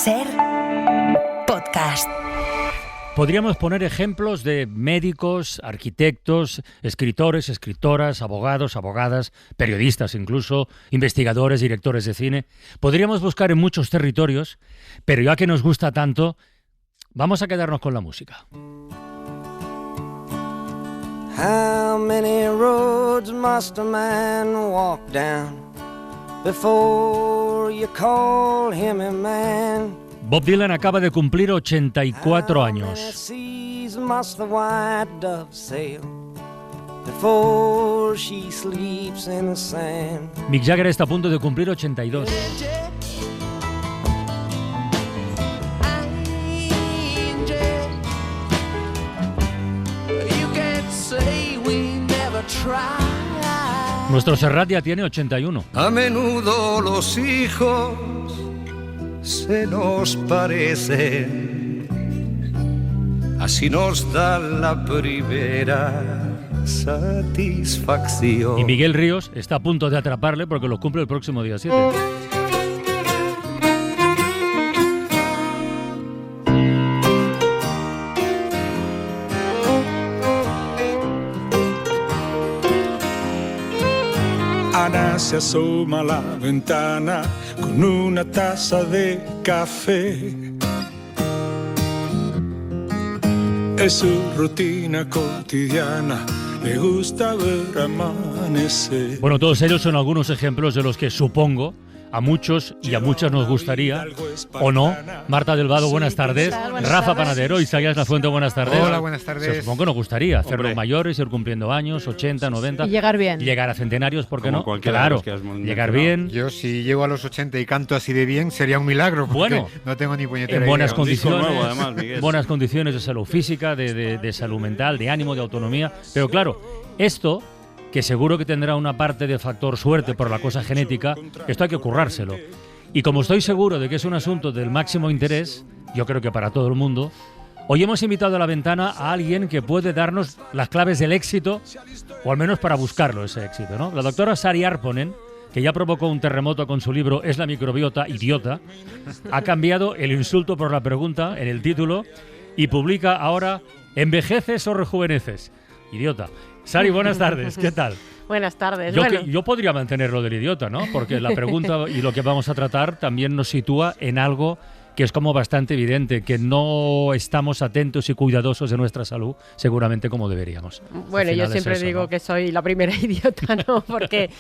SER Podcast. Podríamos poner ejemplos de médicos, arquitectos, escritores, escritoras, abogados, abogadas, periodistas incluso, investigadores, directores de cine. Podríamos buscar en muchos territorios, pero ya que nos gusta tanto, vamos a quedarnos con la música. How many roads must a man walk down before you call him a man? Bob Dylan acaba de cumplir 84 años. Mick Jagger está a punto de cumplir 82. Nuestro Serrat ya tiene 81. A menudo los hijos se nos parecen, así nos da la primera satisfacción. Y Miguel Ríos está a punto de atraparle porque lo cumple el próximo día 7. Ana se asoma a la ventana con una taza de café. Es su rutina cotidiana, le gusta ver amanecer. Bueno, todos ellos son algunos ejemplos de los que supongo a muchos y a muchas nos gustaría, o no. Marta del Vado, buenas tardes. Buenas Rafa tardes. Panadero, Isaías Lafuente, buenas tardes. Hola, buenas tardes. O sea, supongo que nos gustaría hacerlo mayores, ir cumpliendo años, 80, 90. Y llegar bien. Y llegar a centenarios, ¿por qué Como no? cualquiera de Claro, los que has mencionado. llegar bien, Yo si llego a los 80 y canto así de bien sería un milagro, porque Bueno, no tengo ni puñetera en buenas idea. condiciones, nuevo, además, Miguel. buenas condiciones de salud física, de salud mental, de ánimo, de autonomía. Pero claro, esto, que seguro que tendrá una parte de factor suerte por la cosa genética, esto hay que currárselo. Y como estoy seguro de que es un asunto del máximo interés, yo creo que para todo el mundo, hoy hemos invitado a la ventana a alguien que puede darnos las claves del éxito, o al menos para buscarlo ese éxito, ¿no? La doctora Sari Arponen, que ya provocó un terremoto con su libro Es la microbiota idiota, ha cambiado el insulto por la pregunta en el título y publica ahora ¿Envejeces o rejuveneces? Idiota. Sari, buenas tardes, ¿qué tal? Buenas tardes. Yo podría mantenerlo del idiota, ¿no? Porque la pregunta y lo que vamos a tratar también nos sitúa en algo que es como bastante evidente, que no estamos atentos y cuidadosos de nuestra salud, seguramente como deberíamos. Bueno, Al yo final siempre es eso, digo ¿no? que soy la primera idiota, ¿no? Porque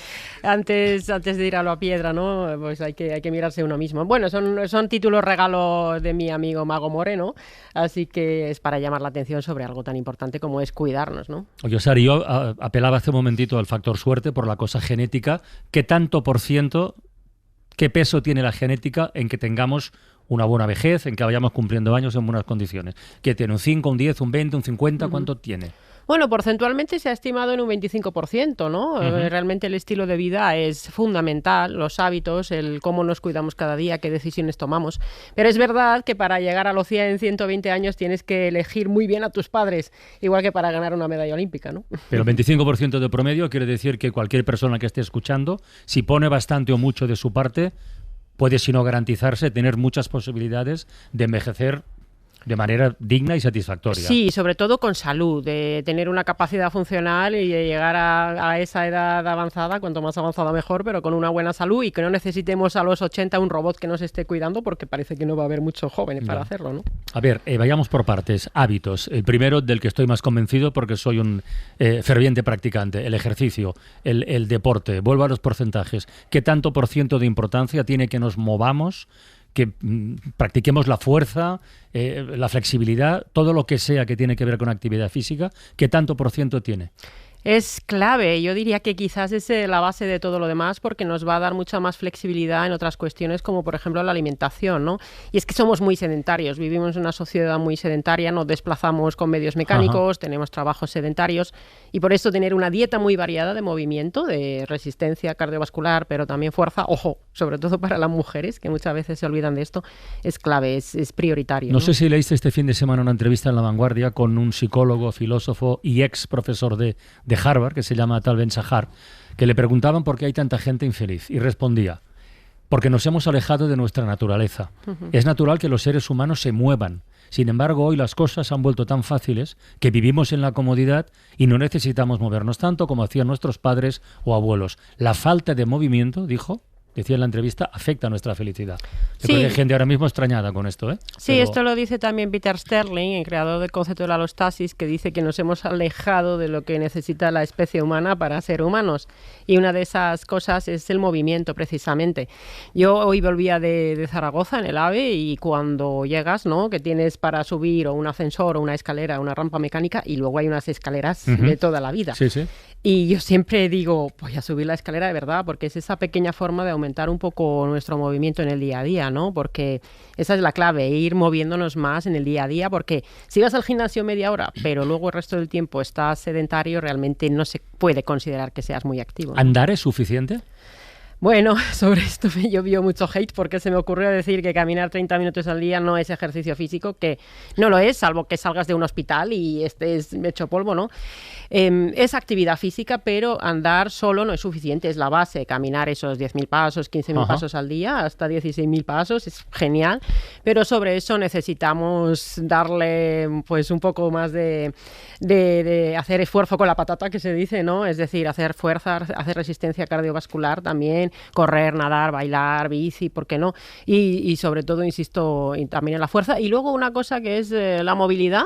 antes de ir a la piedra, ¿no? Pues hay que mirarse uno mismo. Bueno, son títulos regalo de mi amigo Mago Moreno, así que es para llamar la atención sobre algo tan importante como es cuidarnos, ¿no? Oye, Sari, yo apelaba hace un momentito al factor suerte por la cosa genética. ¿Qué tanto por ciento, qué peso tiene la genética en que tengamos una buena vejez, en que vayamos cumpliendo años en buenas condiciones? ¿Qué tiene? ¿Un 5, un 10, un 20, un 50? ¿Cuánto tiene? Bueno, porcentualmente se ha estimado en un 25%, ¿no? Realmente el estilo de vida es fundamental, los hábitos, el cómo nos cuidamos cada día, qué decisiones tomamos. Pero es verdad que para llegar a los 100, 120 años tienes que elegir muy bien a tus padres, igual que para ganar una medalla olímpica, ¿no? Pero el 25% de promedio quiere decir que cualquier persona que esté escuchando, si pone bastante o mucho de su parte, puede, si no garantizarse, tener muchas posibilidades de envejecer de manera digna y satisfactoria. Sí, sobre todo con salud, de tener una capacidad funcional y de llegar a esa edad avanzada, cuanto más avanzada mejor, pero con una buena salud y que no necesitemos a los 80 un robot que nos esté cuidando, porque parece que no va a haber muchos jóvenes para hacerlo, ¿no? A ver, vayamos por partes. Hábitos. El primero, del que estoy más convencido porque soy un ferviente practicante, el ejercicio, el deporte. Vuelvo a los porcentajes. ¿Qué tanto por ciento de importancia tiene que nos movamos, que practiquemos la fuerza, la flexibilidad, todo lo que sea que tiene que ver con actividad física? ¿Qué tanto por ciento tiene? Es clave, yo diría que quizás es la base de todo lo demás, porque nos va a dar mucha más flexibilidad en otras cuestiones, como por ejemplo la alimentación, ¿no? Y es que somos muy sedentarios, vivimos en una sociedad muy sedentaria, nos desplazamos con medios mecánicos, tenemos trabajos sedentarios, y por eso tener una dieta muy variada de movimiento, de resistencia cardiovascular, pero también fuerza, ojo, sobre todo para las mujeres, que muchas veces se olvidan de esto, es clave, es prioritario. No sé si leíste este fin de semana una entrevista en La Vanguardia con un psicólogo, filósofo y ex profesor de Harvard, que se llama Tal Ben Shahar, que le preguntaban por qué hay tanta gente infeliz y respondía: porque nos hemos alejado de nuestra naturaleza. Es natural que los seres humanos se muevan. Sin embargo, hoy las cosas han vuelto tan fáciles que vivimos en la comodidad y no necesitamos movernos tanto como hacían nuestros padres o abuelos. La falta de movimiento, decía en la entrevista, afecta a nuestra felicidad. Yo creo que hay gente ahora mismo extrañada con esto, ¿eh? Sí, Pero esto lo dice también Peter Sterling, el creador del concepto de la alostasis, que dice que nos hemos alejado de lo que necesita la especie humana para ser humanos. Y una de esas cosas es el movimiento, precisamente. Yo hoy volvía de Zaragoza en el AVE y cuando llegas, ¿no?, que tienes para subir o un ascensor o una escalera, una rampa mecánica, y luego hay unas escaleras de toda la vida. Sí, sí. Y yo siempre digo, voy a subir la escalera de verdad, porque es esa pequeña forma de aumentar un poco nuestro movimiento en el día a día, ¿no? Porque esa es la clave, ir moviéndonos más en el día a día, porque si vas al gimnasio media hora, pero luego el resto del tiempo estás sedentario, realmente no se puede considerar que seas muy activo, ¿no? ¿Andar es suficiente? Bueno, sobre esto me llovió mucho hate porque se me ocurrió decir que caminar 30 minutos al día no es ejercicio físico, que no lo es, salvo que salgas de un hospital y estés hecho polvo, ¿no? Es actividad física, pero andar solo no es suficiente, es la base. Caminar esos 10.000 pasos, 15.000 pasos al día, hasta 16.000 pasos, es genial, pero sobre eso necesitamos darle pues un poco más de hacer esfuerzo con la patata, que se dice, ¿no? Es decir, hacer fuerza, hacer resistencia cardiovascular también, correr, nadar, bailar, bici, ¿por qué no? Y sobre todo, insisto, también en la fuerza. Y luego una cosa que es la movilidad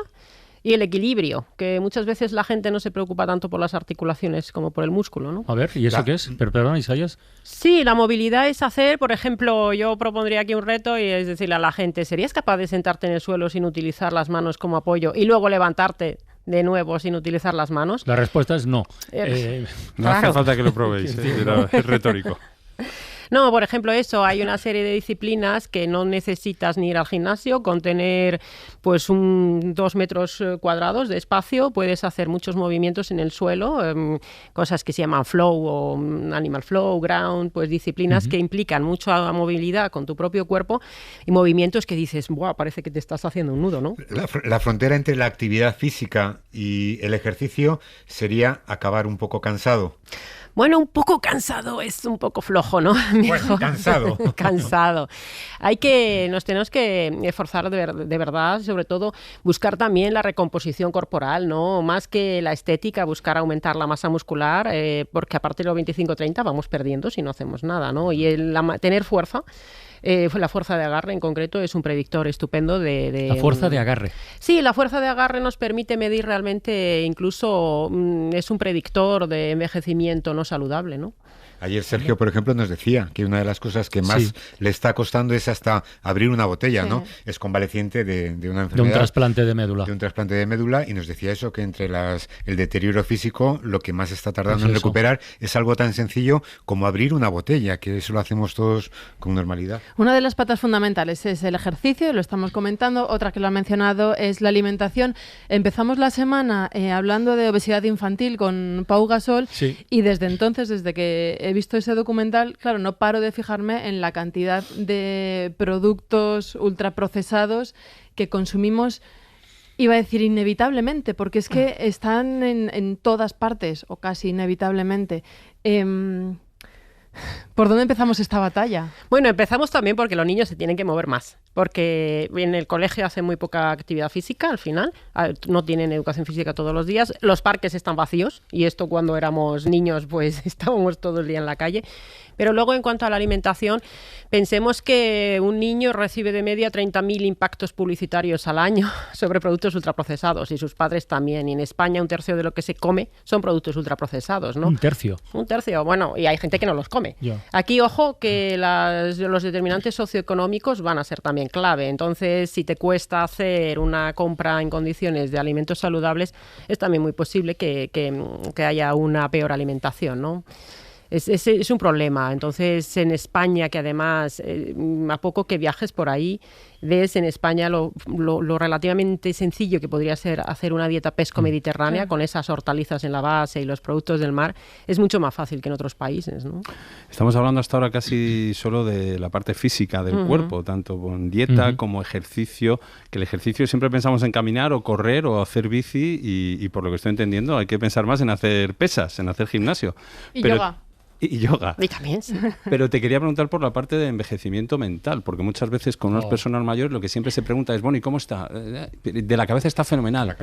y el equilibrio, que muchas veces la gente no se preocupa tanto por las articulaciones como por el músculo, ¿no? A ver, ¿y eso qué es? Perdón, Isaías. Sí, la movilidad es hacer, por ejemplo, yo propondría aquí un reto y es decirle a la gente, ¿serías capaz de sentarte en el suelo sin utilizar las manos como apoyo y luego levantarte de nuevo sin utilizar las manos? La respuesta es no. No hace falta que lo probéis, es retórico. No, por ejemplo, eso, hay una serie de disciplinas que no necesitas ni ir al gimnasio, con tener pues 2 metros cuadrados de espacio puedes hacer muchos movimientos en el suelo, cosas que se llaman flow o animal flow, ground, pues disciplinas que implican mucha movilidad con tu propio cuerpo y movimientos que dices, ¡buah!, parece que te estás haciendo un nudo, ¿no? La frontera entre la actividad física y el ejercicio sería acabar un poco cansado. Bueno, un poco cansado es un poco flojo, ¿no? Bueno, cansado. Cansado. Nos tenemos que esforzar de verdad, sobre todo buscar también la recomposición corporal, ¿no? Más que la estética, buscar aumentar la masa muscular, porque a partir de los 25-30 vamos perdiendo si no hacemos nada, ¿no? Y tener fuerza. La fuerza de agarre en concreto es un predictor estupendo de... La fuerza de agarre. Sí, la fuerza de agarre nos permite medir realmente, incluso es un predictor de envejecimiento no saludable, ¿no? Ayer Sergio, por ejemplo, nos decía que una de las cosas que más le está costando es hasta abrir una botella, ¿no? Es convaleciente de una enfermedad. De un trasplante de médula. De un trasplante de médula, y nos decía eso, que entre el deterioro físico, lo que más está tardando en recuperar es algo tan sencillo como abrir una botella, que eso lo hacemos todos con normalidad. Una de las patas fundamentales es el ejercicio, lo estamos comentando. Otra que lo ha mencionado es la alimentación. Empezamos la semana hablando de obesidad infantil con Pau Gasol, y desde entonces, desde que he visto ese documental, claro, no paro de fijarme en la cantidad de productos ultraprocesados que consumimos, iba a decir inevitablemente, porque es que están en todas partes, o casi inevitablemente. ¿Por dónde empezamos esta batalla? Bueno, empezamos también porque los niños se tienen que mover más, porque en el colegio hacen muy poca actividad física al final, no tienen educación física todos los días, los parques están vacíos, y esto cuando éramos niños pues estábamos todo el día en la calle. Pero luego, en cuanto a la alimentación, pensemos que un niño recibe de media 30.000 impactos publicitarios al año sobre productos ultraprocesados, y sus padres también. Y en España 1/3 de lo que se come son productos ultraprocesados, ¿no? 1/3. 1/3, bueno, y hay gente que no los come. Ya. Aquí, ojo, que los determinantes socioeconómicos van a ser también clave. Entonces, si te cuesta hacer una compra en condiciones de alimentos saludables, es también muy posible que haya una peor alimentación, ¿no? Es un problema. Entonces, en España, que además, a poco que viajes por ahí, ves en España lo relativamente sencillo que podría ser hacer una dieta pesco-mediterránea con esas hortalizas en la base y los productos del mar, es mucho más fácil que en otros países, ¿no? Estamos hablando hasta ahora casi solo de la parte física del cuerpo, tanto con dieta como ejercicio, que el ejercicio siempre pensamos en caminar o correr o hacer bici, y por lo que estoy entendiendo hay que pensar más en hacer pesas, en hacer gimnasio. Yoga. Y yoga. Y también, sí. Pero te quería preguntar por la parte de envejecimiento mental, porque muchas veces con unas personas mayores lo que siempre se pregunta es, bueno, ¿y cómo está? De la cabeza está fenomenal.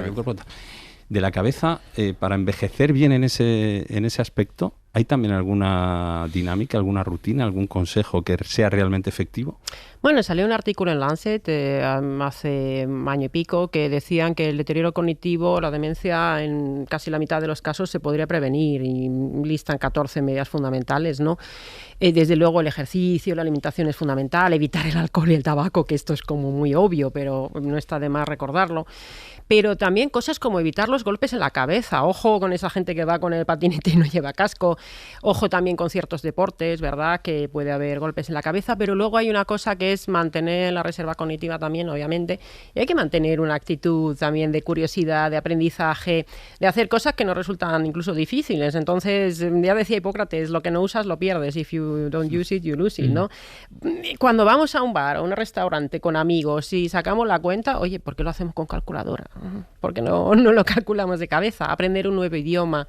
De la cabeza, para envejecer bien en ese aspecto, ¿hay también alguna dinámica, alguna rutina, algún consejo que sea realmente efectivo? Bueno, salió un artículo en Lancet hace un año y pico que decían que el deterioro cognitivo, la demencia, en casi la mitad de los casos se podría prevenir y listan 14 medidas fundamentales, ¿no? Desde luego el ejercicio, la alimentación es fundamental, evitar el alcohol y el tabaco, que esto es como muy obvio, pero no está de más recordarlo. Pero también cosas como evitar los golpes en la cabeza. Ojo con esa gente que va con el patinete y no lleva casco. Ojo también con ciertos deportes, ¿verdad? Que puede haber golpes en la cabeza. Pero luego hay una cosa que es mantener la reserva cognitiva también, obviamente. Y hay que mantener una actitud también de curiosidad, de aprendizaje, de hacer cosas que nos resultan incluso difíciles. Entonces, ya decía Hipócrates, lo que no usas lo pierdes. If you don't use it, you lose it, ¿no? Cuando vamos a un bar o un restaurante con amigos y sacamos la cuenta, oye, ¿por qué lo hacemos con calculadora? Porque no lo calculamos de cabeza. Aprender un nuevo idioma.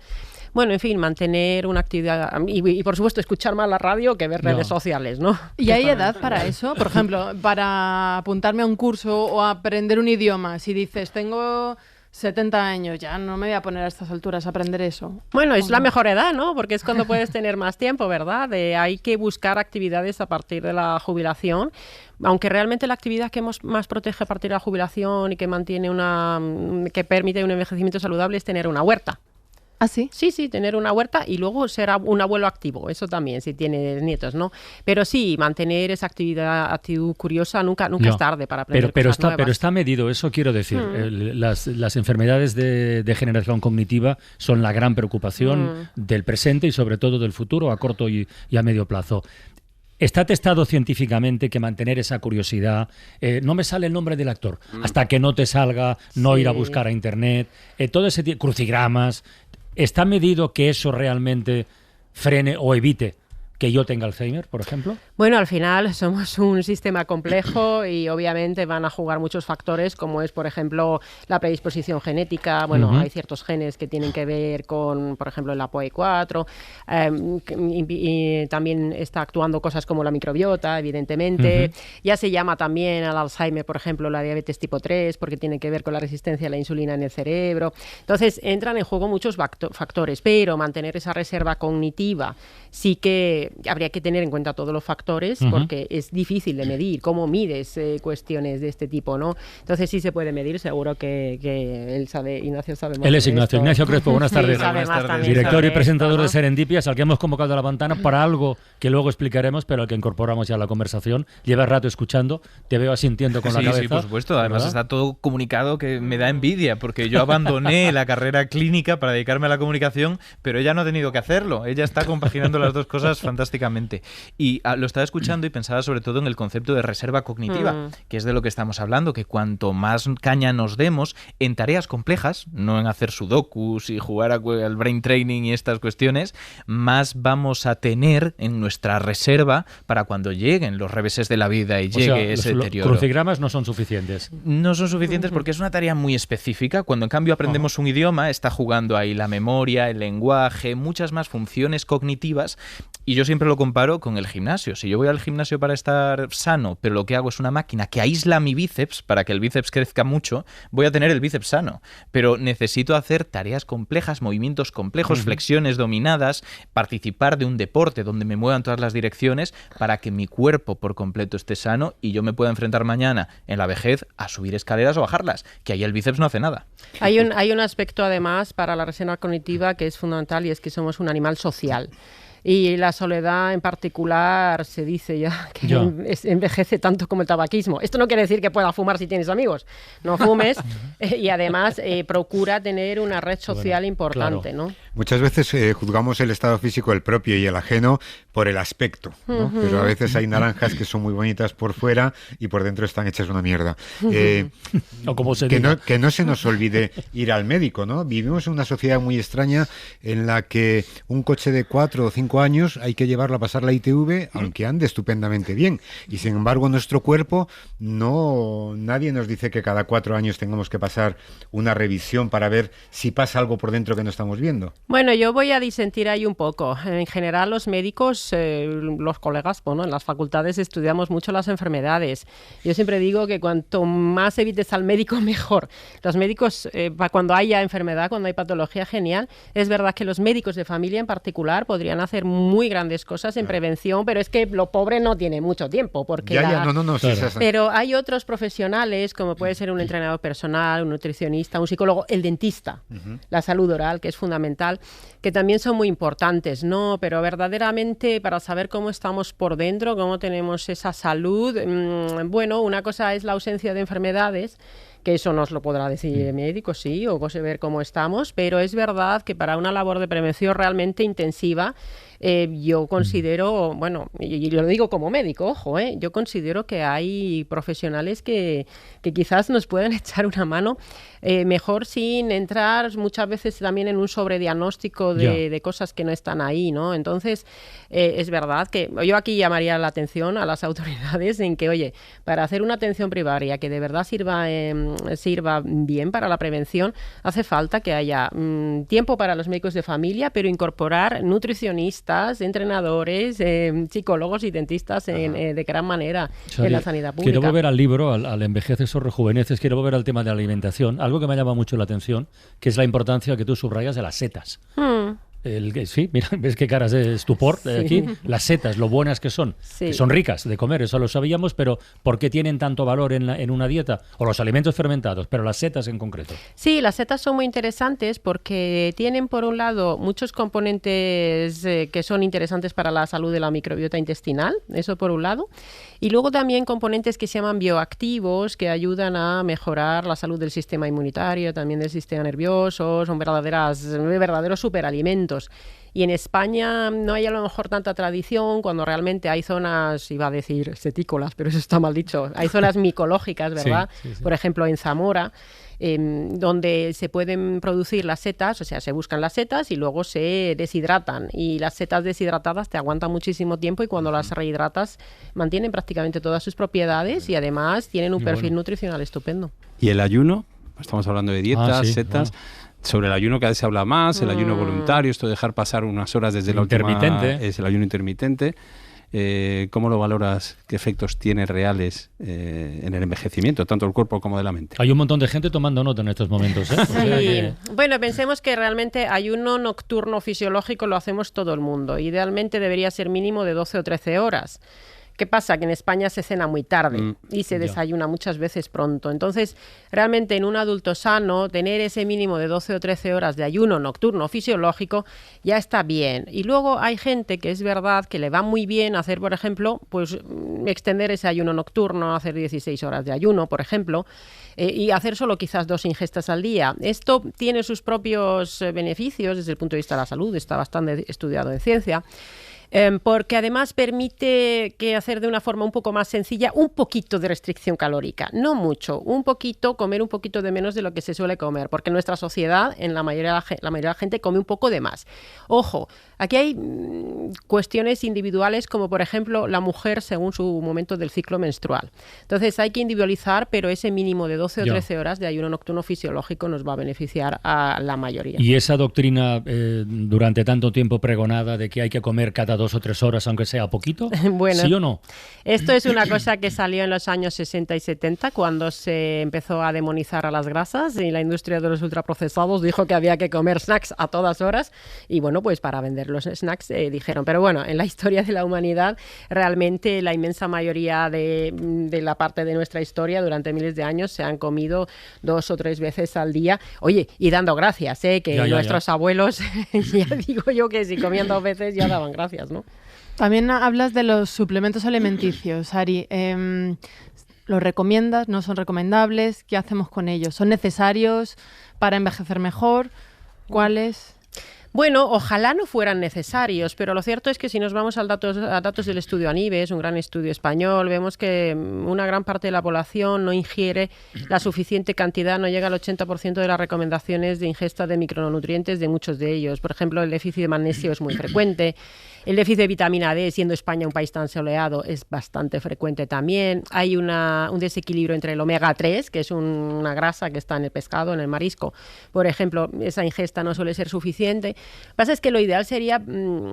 Bueno, en fin, mantener una actividad y por supuesto, escuchar más la radio que ver redes sociales, ¿no? ¿Y hay edad para eso? Por ejemplo, para apuntarme a un curso o a aprender un idioma. Si dices, tengo 70 años, ya no me voy a poner a estas alturas a aprender eso. Bueno, es la mejor edad, ¿no? Porque es cuando puedes tener más tiempo, ¿verdad? Hay que buscar actividades a partir de la jubilación, aunque realmente la actividad que más protege a partir de la jubilación y que que permite un envejecimiento saludable es tener una huerta. ¿Ah, sí? Sí, tener una huerta y luego ser un abuelo activo, eso también, si tienes nietos, ¿no? Pero sí, mantener esa actitud curiosa nunca es tarde para aprender cosas nuevas. Pero está medido, eso quiero decir. Las enfermedades de degeneración cognitiva son la gran preocupación del presente y sobre todo del futuro a corto y a medio plazo. Está testado científicamente que mantener esa curiosidad, no me sale el nombre del actor, hasta que no te salga, no ir a buscar a internet, todo ese tipo, crucigramas. ¿Está medido que eso realmente frene o evite que yo tenga Alzheimer, por ejemplo? Bueno, al final somos un sistema complejo y obviamente van a jugar muchos factores, como es, por ejemplo, la predisposición genética. Bueno, hay ciertos genes que tienen que ver con, por ejemplo, el ApoE4. Y también está actuando cosas como la microbiota, evidentemente. Ya se llama también al Alzheimer, por ejemplo, la diabetes tipo 3, porque tiene que ver con la resistencia a la insulina en el cerebro. Entonces, entran en juego muchos factores, pero mantener esa reserva cognitiva sí que habría que tener en cuenta todos los factores, porque es difícil de medir. ¿Cómo mides cuestiones de este tipo, no? Entonces sí se puede medir, seguro que él sabe, Ignacio sabe más. Él es Ignacio. Ignacio Crespo, buenas tardes. Buenas tardes. Director y presentador de Serendipias, al que hemos convocado a la ventana para algo que luego explicaremos, pero al que incorporamos ya a la conversación. Llevas rato escuchando, te veo asintiendo con la cabeza. Sí, por supuesto. Además ¿verdad? está todo comunicado que me da envidia, porque yo abandoné la carrera clínica para dedicarme a la comunicación, pero ella no ha tenido que hacerlo. Ella está compaginando las dos cosas fantásticamente. Y lo estaba escuchando y pensaba sobre todo en el concepto de reserva cognitiva, que es de lo que estamos hablando, que cuanto más caña nos demos en tareas complejas, no en hacer sudokus y jugar al brain training y estas cuestiones, más vamos a tener en nuestra reserva para cuando lleguen los reveses de la vida y llegue ese deterioro. Los crucigramas no son suficientes. No son suficientes porque es una tarea muy específica. Cuando en cambio aprendemos un idioma, está jugando ahí la memoria, el lenguaje, muchas más funciones cognitivas. Y yo siempre lo comparo con el gimnasio. Si yo voy al gimnasio para estar sano, pero lo que hago es una máquina que aísla mi bíceps para que el bíceps crezca mucho, voy a tener el bíceps sano. Pero necesito hacer tareas complejas, movimientos complejos, flexiones dominadas, participar de un deporte donde me muevan todas las direcciones para que mi cuerpo por completo esté sano y yo me pueda enfrentar mañana en la vejez a subir escaleras o bajarlas, que ahí el bíceps no hace nada. Hay un aspecto además para la reserva cognitiva que es fundamental y es que somos un animal social. Y la soledad en particular se dice ya que envejece tanto como el tabaquismo. Esto no quiere decir que puedas fumar si tienes amigos. No fumes y además procura tener una red social importante, claro. ¿no? Muchas veces juzgamos el estado físico, el propio y el ajeno, por el aspecto, ¿no? Pero a veces hay naranjas que son muy bonitas por fuera y por dentro están hechas una mierda. O como se que no se nos olvide ir al médico, ¿no? Vivimos en una sociedad muy extraña en la que un coche de 4 o 5 5 años hay que llevarlo a pasar la ITV, aunque ande estupendamente bien. Y sin embargo, nuestro cuerpo, nadie nos dice que cada 4 años tengamos que pasar una revisión para ver si pasa algo por dentro que no estamos viendo. Bueno, yo voy a disentir ahí un poco. En general, los médicos, los colegas, bueno, en las facultades estudiamos mucho las enfermedades. Yo siempre digo que cuanto más evites al médico, mejor. Los médicos, cuando haya enfermedad, cuando hay patología, genial. Es verdad que los médicos de familia en particular podrían hacer muy grandes cosas en prevención, pero es que lo pobre no tiene mucho tiempo. Porque pero hay otros profesionales, como puede ser un entrenador personal, un nutricionista, un psicólogo, el dentista, la salud oral, que es fundamental, que también son muy importantes, ¿no? Pero verdaderamente para saber cómo estamos por dentro, cómo tenemos esa salud, bueno, una cosa es la ausencia de enfermedades, que eso nos lo podrá decir el médico, sí, o ver cómo estamos, pero es verdad que para una labor de prevención realmente intensiva, yo considero, bueno, y lo digo como médico, ojo, yo considero que hay profesionales que quizás nos pueden echar una mano, mejor sin entrar muchas veces también en un sobrediagnóstico de cosas que no están ahí, ¿no? Entonces, es verdad que yo aquí llamaría la atención a las autoridades en que, oye, para hacer una atención primaria que de verdad sirva bien para la prevención, hace falta que haya tiempo para los médicos de familia, pero incorporar nutricionistas, entrenadores, psicólogos y dentistas de gran manera en la sanidad pública. Quiero volver al libro, al envejeces o rejuveneces, quiero volver al tema de la alimentación, algo que me llama mucho la atención, que es la importancia que tú subrayas de las setas. Sí, mira, ves qué caras de estupor aquí. Las setas, lo buenas que son ricas de comer, eso lo sabíamos, pero ¿por qué tienen tanto valor en una dieta? O los alimentos fermentados, pero las setas en concreto. Sí, las setas son muy interesantes porque tienen, por un lado, muchos componentes que son interesantes para la salud de la microbiota intestinal, eso por un lado, y luego también componentes que se llaman bioactivos, que ayudan a mejorar la salud del sistema inmunitario, también del sistema nervioso, son verdaderos superalimentos. Y en España no hay a lo mejor tanta tradición cuando realmente hay zonas, iba a decir setícolas, pero eso está mal dicho, hay zonas micológicas, ¿verdad? Sí. Por ejemplo, en Zamora, donde se pueden producir las setas, o sea, se buscan las setas y luego se deshidratan. Y las setas deshidratadas te aguantan muchísimo tiempo y cuando las rehidratas mantienen prácticamente todas sus propiedades y además tienen un perfil nutricional estupendo. ¿Y el ayuno? Estamos hablando de dietas, setas... Sobre el ayuno cada vez se habla más, el ayuno voluntario, esto de dejar pasar unas horas desde la intermitente. Es el ayuno intermitente. ¿Cómo lo valoras? ¿Qué efectos tiene reales en el envejecimiento, tanto del cuerpo como de la mente? Hay un montón de gente tomando nota en estos momentos. Bueno, pensemos que realmente ayuno nocturno fisiológico lo hacemos todo el mundo. Idealmente debería ser mínimo de 12 o 13 horas. ¿Qué pasa? Que en España se cena muy tarde y se desayuna muchas veces pronto. Entonces, realmente en un adulto sano, tener ese mínimo de 12 o 13 horas de ayuno nocturno fisiológico ya está bien. Y luego hay gente que es verdad que le va muy bien hacer, por ejemplo, pues extender ese ayuno nocturno, hacer 16 horas de ayuno, por ejemplo, y hacer solo quizás 2 ingestas al día. Esto tiene sus propios beneficios desde el punto de vista de la salud, está bastante estudiado en ciencia. Porque además permite que hacer de una forma un poco más sencilla un poquito de restricción calórica, no mucho, un poquito, comer un poquito de menos de lo que se suele comer, porque en nuestra sociedad, en la mayoría de la gente come un poco de más. Ojo, aquí hay cuestiones individuales como por ejemplo la mujer según su momento del ciclo menstrual. Entonces hay que individualizar, pero ese mínimo de 12 o 13 horas de ayuno nocturno fisiológico nos va a beneficiar a la mayoría. Y esa doctrina durante tanto tiempo pregonada de que hay que comer cada 2 o 3 horas, aunque sea poquito, bueno, ¿sí o no? Esto es una cosa que salió en los años 60 y 70, cuando se empezó a demonizar a las grasas y la industria de los ultraprocesados dijo que había que comer snacks a todas horas y bueno, pues para vender los snacks dijeron. Pero bueno, en la historia de la humanidad, realmente la inmensa mayoría de la parte de nuestra historia durante miles de años se han comido 2 o 3 veces al día. Oye, y dando gracias, que nuestros abuelos, ya digo yo que si comían 2 veces ya daban gracias, ¿no? También hablas de los suplementos alimenticios, Ari. ¿Los recomiendas? ¿No son recomendables? ¿Qué hacemos con ellos? ¿Son necesarios para envejecer mejor? ¿Cuáles? Bueno, ojalá no fueran necesarios, pero lo cierto es que si nos vamos a datos del estudio ANIBES, un gran estudio español, vemos que una gran parte de la población no ingiere la suficiente cantidad, no llega al 80% de las recomendaciones de ingesta de micronutrientes de muchos de ellos. Por ejemplo, el déficit de magnesio es muy frecuente. El déficit de vitamina D, siendo España un país tan soleado, es bastante frecuente también. Hay un desequilibrio entre el omega 3, que es una grasa que está en el pescado, en el marisco. Por ejemplo, esa ingesta no suele ser suficiente. Lo que pasa es que lo ideal sería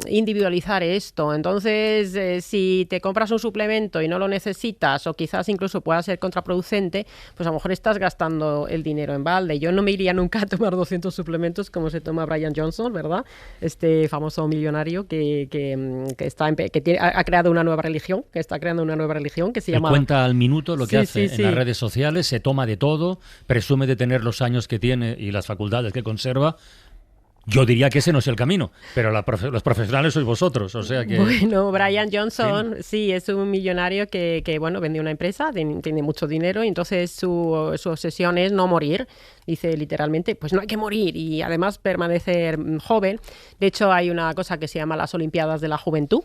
individualizar esto. Entonces, si te compras un suplemento y no lo necesitas, o quizás incluso pueda ser contraproducente, pues a lo mejor estás gastando el dinero en balde. Yo no me iría nunca a tomar 200 suplementos como se toma Brian Johnson, ¿verdad? Este famoso millonario que ha creado una nueva religión, que está creando una nueva religión que se llama... Cuenta al minuto lo que hace en las redes sociales, se toma de todo, presume de tener los años que tiene y las facultades que conserva. Yo diría que ese no es el camino, pero los profesionales sois vosotros, o sea que... Bueno, Brian Johnson, sí es un millonario que vendió una empresa, tiene mucho dinero, y entonces su obsesión es no morir. Dice literalmente, pues no hay que morir y además permanecer joven. De hecho, hay una cosa que se llama las Olimpiadas de la Juventud,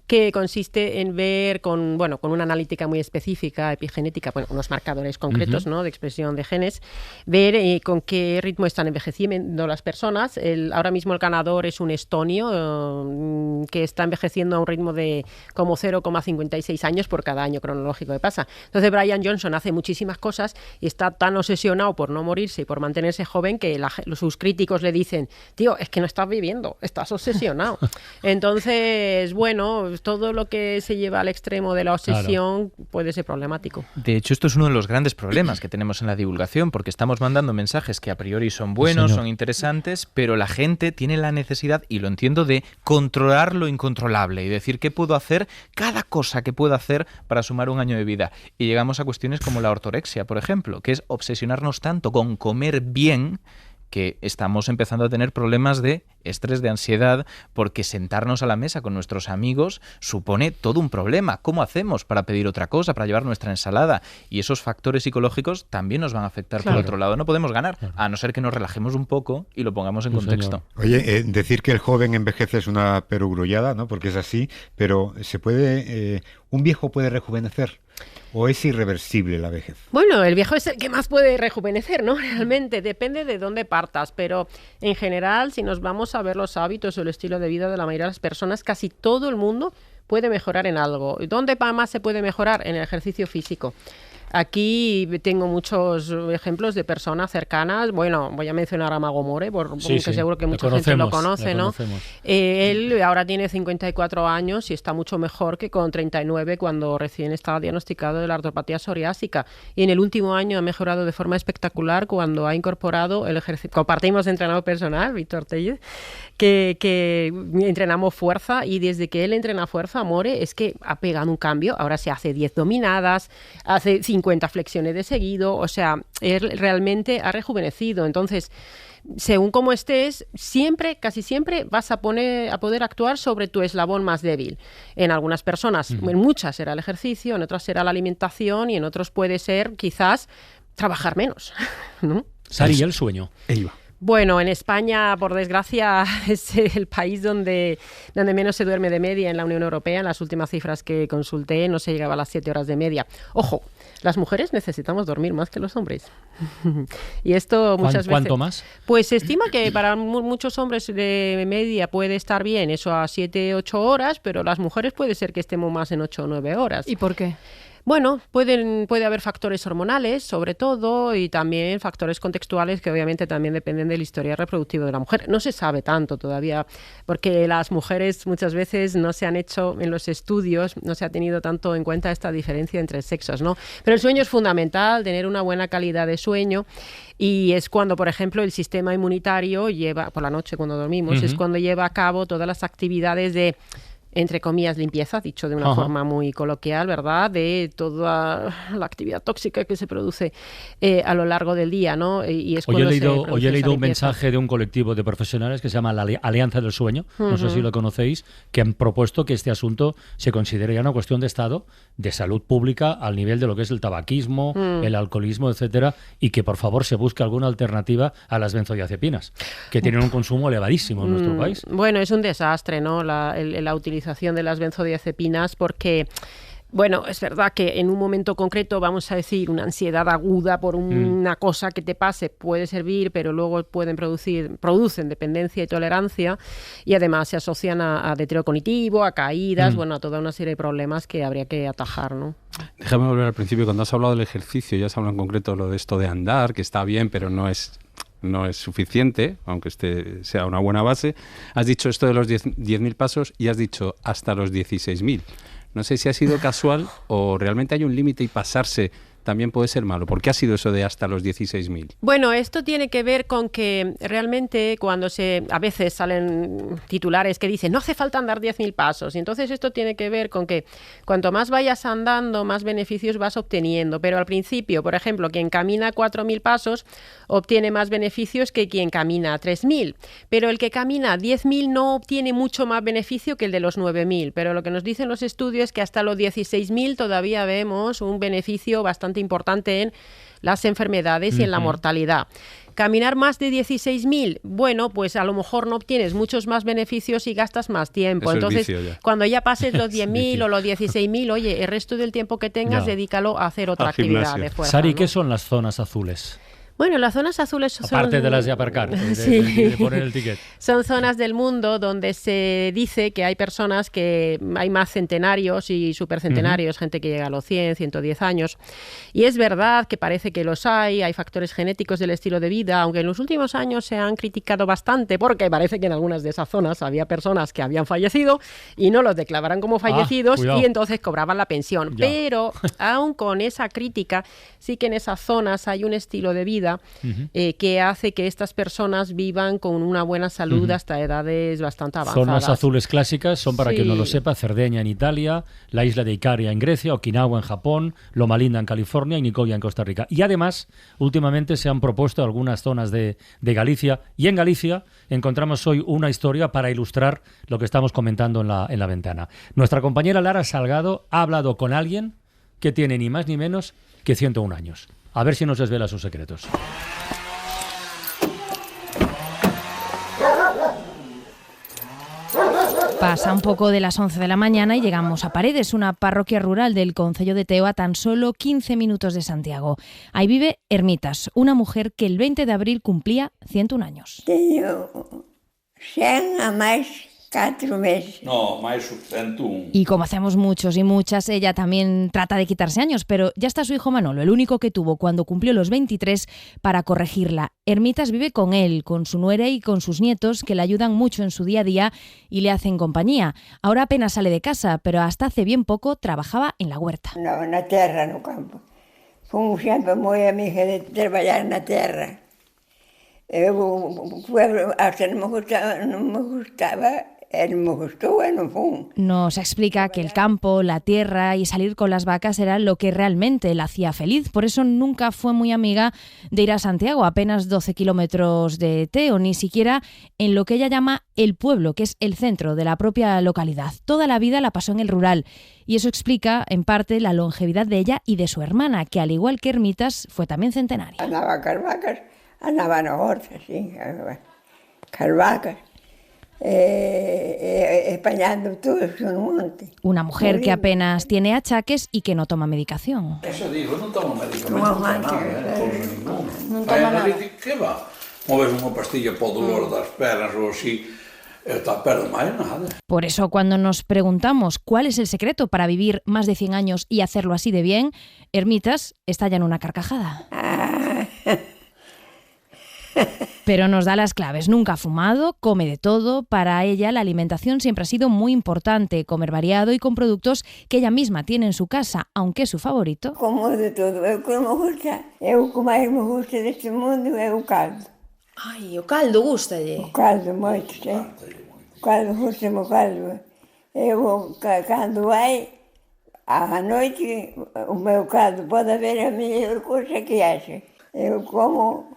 que consiste en ver con una analítica muy específica, epigenética, unos marcadores concretos, ¿no?, de expresión de genes, ver con qué ritmo están envejeciendo las personas. Ahora mismo el ganador es un estonio que está envejeciendo a un ritmo de como 0,56 años por cada año cronológico que pasa. Entonces Brian Johnson hace muchísimas cosas y está tan obsesionado por no morirse y por mantenerse joven que sus críticos le dicen, tío, es que no estás viviendo, estás obsesionado. Entonces, todo lo que se lleva al extremo de la obsesión puede ser problemático. De hecho, esto es uno de los grandes problemas que tenemos en la divulgación, porque estamos mandando mensajes que a priori son buenos, son interesantes, pero la gente tiene la necesidad, y lo entiendo, de controlar lo incontrolable y decir qué puedo hacer, cada cosa que puedo hacer para sumar un año de vida. Y llegamos a cuestiones como la ortorexia, por ejemplo, que es obsesionarnos tanto con comer bien que estamos empezando a tener problemas de estrés, de ansiedad, porque sentarnos a la mesa con nuestros amigos supone todo un problema. ¿Cómo hacemos para pedir otra cosa, para llevar nuestra ensalada? Y esos factores psicológicos también nos van a afectar por otro lado. No podemos ganar, a no ser que nos relajemos un poco y lo pongamos en contexto. Oye, decir que el joven envejece es una perogrullada, ¿no?, porque es así, pero ¿un viejo puede rejuvenecer? ¿O es irreversible la vejez? Bueno, el viejo es el que más puede rejuvenecer, ¿no? Realmente, depende de dónde partas, pero en general, si nos vamos a ver los hábitos o el estilo de vida de la mayoría de las personas, casi todo el mundo puede mejorar en algo. ¿Dónde más se puede mejorar? En el ejercicio físico. Aquí tengo muchos ejemplos de personas cercanas. Bueno, voy a mencionar a Mago More, porque seguro que mucha gente lo conoce, ¿no? Él ahora tiene 54 años y está mucho mejor que con 39 cuando recién estaba diagnosticado de la artropatía psoriásica. Y en el último año ha mejorado de forma espectacular cuando ha incorporado el ejercicio. Compartimos entrenador personal, Víctor Tellez, que entrenamos fuerza, y desde que él entrena fuerza, More, es que ha pegado un cambio. Ahora se hace 10 dominadas, hace 50 flexiones de seguido, o sea, él realmente ha rejuvenecido. Entonces, según cómo estés, casi siempre vas a poder actuar sobre tu eslabón más débil. En algunas personas, en muchas será el ejercicio, en otras será la alimentación y en otros puede ser quizás trabajar menos, ¿no? Sari, el sueño. Bueno, en España, por desgracia, es el país donde menos se duerme de media en la Unión Europea. En las últimas cifras que consulté no se llegaba a las 7 horas de media. Ojo, las mujeres necesitamos dormir más que los hombres. Y esto muchas veces... ¿Cuánto más? Pues se estima que para muchos hombres de media puede estar bien eso a 7-8 horas, pero las mujeres puede ser que estemos más en 8 o 9 horas. ¿Y por qué? Bueno, puede haber factores hormonales, sobre todo, y también factores contextuales que obviamente también dependen del historial reproductivo de la mujer. No se sabe tanto todavía, porque las mujeres muchas veces no se han hecho en los estudios, no se ha tenido tanto en cuenta esta diferencia entre sexos, ¿no? Pero el sueño es fundamental, tener una buena calidad de sueño, y es cuando, por ejemplo, el sistema inmunitario lleva, por la noche cuando dormimos, es cuando lleva a cabo todas las actividades de, entre comillas, limpieza, dicho de una forma muy coloquial, ¿verdad?, de toda la actividad tóxica que se produce a lo largo del día, ¿no? Y es hoy he leído un mensaje de un colectivo de profesionales que se llama la Alianza del Sueño, no sé si lo conocéis, que han propuesto que este asunto se considere ya una cuestión de Estado, de salud pública, al nivel de lo que es el tabaquismo, el alcoholismo, etcétera, y que por favor se busque alguna alternativa a las benzodiazepinas, que tienen un consumo elevadísimo en nuestro país. Bueno, es un desastre, ¿no?, la utilización de las benzodiazepinas, porque Bueno, es verdad que en un momento concreto, vamos a decir, una ansiedad aguda por una cosa que te pase puede servir, pero luego producen dependencia y tolerancia, y además se asocian a deterioro cognitivo, a caídas, bueno, a toda una serie de problemas que habría que atajar, ¿no? Déjame volver al principio. Cuando has hablado del ejercicio, ya has hablado en concreto lo de esto de andar, que está bien, pero no es suficiente, aunque sea una buena base. Has dicho esto de los 10.000 pasos y has dicho hasta los 16.000. No sé si ha sido casual o realmente hay un límite y pasarse también puede ser malo. ¿Por qué ha sido eso de hasta los 16.000? Bueno, esto tiene que ver con que realmente a veces salen titulares que dicen no hace falta andar 10.000 pasos, y entonces esto tiene que ver con que cuanto más vayas andando, más beneficios vas obteniendo, pero al principio, por ejemplo, quien camina 4.000 pasos obtiene más beneficios que quien camina 3.000, pero el que camina 10.000 no obtiene mucho más beneficio que el de los 9.000, pero lo que nos dicen los estudios es que hasta los 16.000 todavía vemos un beneficio bastante importante en las enfermedades y en la mortalidad. Caminar más de 16.000, bueno, pues a lo mejor no obtienes muchos más beneficios y gastas más tiempo. Eso entonces, cuando ya pases los 10.000 o los 16.000, oye, el resto del tiempo que tengas, dedícalo a hacer otra actividad de fuerza. Sari, ¿no? ¿qué son las zonas azules? Bueno, las zonas azules son... Aparte de las de aparcar, de poner el ticket. Son zonas del mundo donde se dice que hay personas que hay más centenarios y supercentenarios, gente que llega a los 100, 110 años. Y es verdad que parece que los hay factores genéticos del estilo de vida, aunque en los últimos años se han criticado bastante porque parece que en algunas de esas zonas había personas que habían fallecido y no los declaraban como fallecidos y entonces cobraban la pensión. Pero aún con esa crítica, sí que en esas zonas hay un estilo de vida que hace que estas personas vivan con una buena salud hasta edades bastante avanzadas. Zonas azules clásicas son, para quien no lo sepa, Cerdeña en Italia, la isla de Icaria en Grecia, Okinawa en Japón, Loma Linda en California y Nicoya en Costa Rica. Y además, últimamente se han propuesto algunas zonas de Galicia, y en Galicia encontramos hoy una historia para ilustrar lo que estamos comentando en la ventana. Nuestra compañera Lara Salgado ha hablado con alguien que tiene ni más ni menos que 101 años. A ver si nos desvela sus secretos. Pasa un poco de las 11 de la mañana y llegamos a Paredes, una parroquia rural del concello de Teo, a tan solo 15 minutos de Santiago. Ahí vive Ermitas, una mujer que el 20 de abril cumplía 101 años. Tengo 100 a más 4 meses. No, máis 101. Y como hacemos muchos y muchas, ella también trata de quitarse años, pero ya está su hijo Manolo, el único que tuvo cuando cumplió los 23, para corregirla. Ermitas vive con él, con su nuera y con sus nietos, que le ayudan mucho en su día a día y le hacen compañía. Ahora apenas sale de casa, pero hasta hace bien poco trabajaba en la huerta. No, na terra, no campo. Fomos sempre moi amigas de traballar na terra. Hasta no me gustaba, él me gustó, no fue. Nos explica que el campo, la tierra y salir con las vacas era lo que realmente la hacía feliz. Por eso nunca fue muy amiga de ir a Santiago, apenas 12 kilómetros de Teo, ni siquiera en lo que ella llama el pueblo, que es el centro de la propia localidad. Toda la vida la pasó en el rural, y eso explica, en parte, la longevidad de ella y de su hermana, que al igual que Ermitas, fue también centenaria. Andaba a carvacas, andaba na horta, sí, carvacas. Españando todo eso en un monte. Una mujer que apenas tiene achaques y que no toma medicación. Eso digo, non tomo medicamento No, para nada, non toma nada. Que va? Mover unha pastilla para o dolor das pernas ou así, pero máis nada. Por eso, cuando nos preguntamos cuál es el secreto para vivir más de 100 años y hacerlo así de bien, Ermitas estalla en una carcajada. Pero nos da las claves. Nunca ha fumado, come de todo. Para ella la alimentación siempre ha sido muy importante. Comer variado y con productos que ella misma tiene en su casa, aunque su favorito... Como de todo. O que me gusta, o que máis me gusta deste mundo é o caldo. Ai, o caldo gustalle? O caldo moito, sí. O caldo gusta-me o caldo. Eu, cando vai, á noite, o meu caldo pode haber a mellor cousa que haxe. Eu como...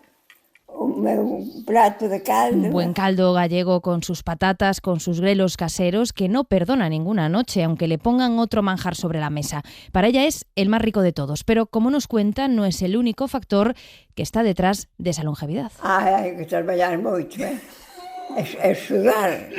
un plato de caldo. Un buen caldo gallego con sus patatas, con sus grelos caseros, que no perdona ninguna noche, aunque le pongan otro manjar sobre la mesa. Para ella es el más rico de todos, pero como nos cuenta, no es el único factor que está detrás de esa longevidad. Hai que traballar moito, É sudar.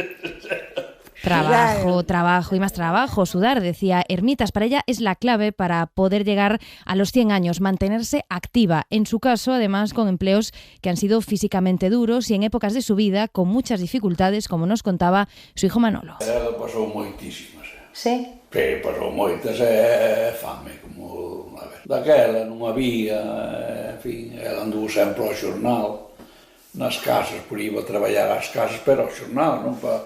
Trabajo, trabajo y más trabajo, sudar, decía Hermitas. Para ella es la clave para poder llegar a los 100 años, mantenerse activa. En su caso, además, con empleos que han sido físicamente duros y en épocas de su vida con muchas dificultades, como nos contaba su hijo Manolo. Ela pasou moitísimas. Sí? Sí, pasou moitas, fame, como, a ver, daquela non había, en fin, ela andou sempre ao xornal, nas casas, por iba a traballar ás casas, pero ao xornal, non para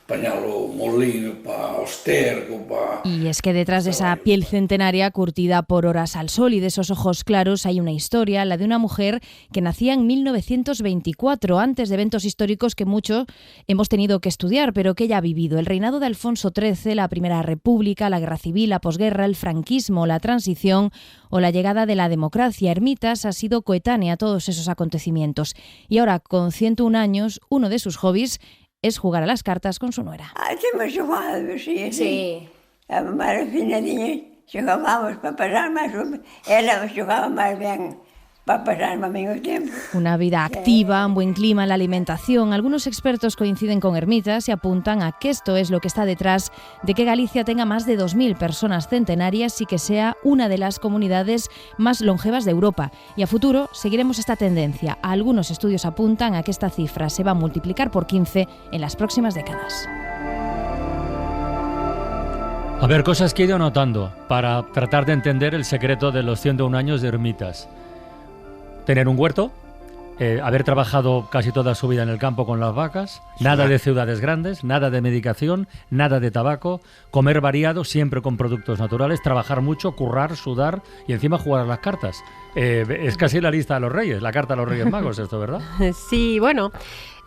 pañar o molino, para o esterco, para... Y es que detrás de esa piel centenaria curtida por horas al sol y de esos ojos claros hay una historia, la de una mujer que nacía en 1924, antes de eventos históricos que muchos hemos tenido que estudiar, pero que ella ha vivido. El reinado de Alfonso XIII, la Primera República, la Guerra Civil, la posguerra, el franquismo, la transición o la llegada de la democracia. Hermitas ha sido coetánea a todos esos acontecimientos. Y ahora, con 101 años, uno de sus hobbies es jugar a las cartas con su nuera. Hemos jugado, sí. Sí. A mamá finadinha xogábamos para pasar máis ela xogaba máis ben para pasar máis o tempo. Una vida activa, un buen clima en la alimentación. Algunos expertos coinciden con Hermitas y apuntan a que esto es lo que está detrás de que Galicia tenga más de 2.000 personas centenarias y que sea una de las comunidades más longevas de Europa. Y a futuro seguiremos esta tendencia. Algunos estudios apuntan a que esta cifra se va a multiplicar por 15 en las próximas décadas. A ver, cosas que he ido notando para tratar de entender el secreto de los 101 años de Hermitas. Tener un huerto, haber trabajado casi toda su vida en el campo con las vacas, nada de ciudades grandes, nada de medicación, nada de tabaco, comer variado, siempre con productos naturales, trabajar mucho, currar, sudar y encima jugar a las cartas. Es casi la lista de los reyes, la carta a los Reyes Magos esto, ¿verdad? Sí, bueno...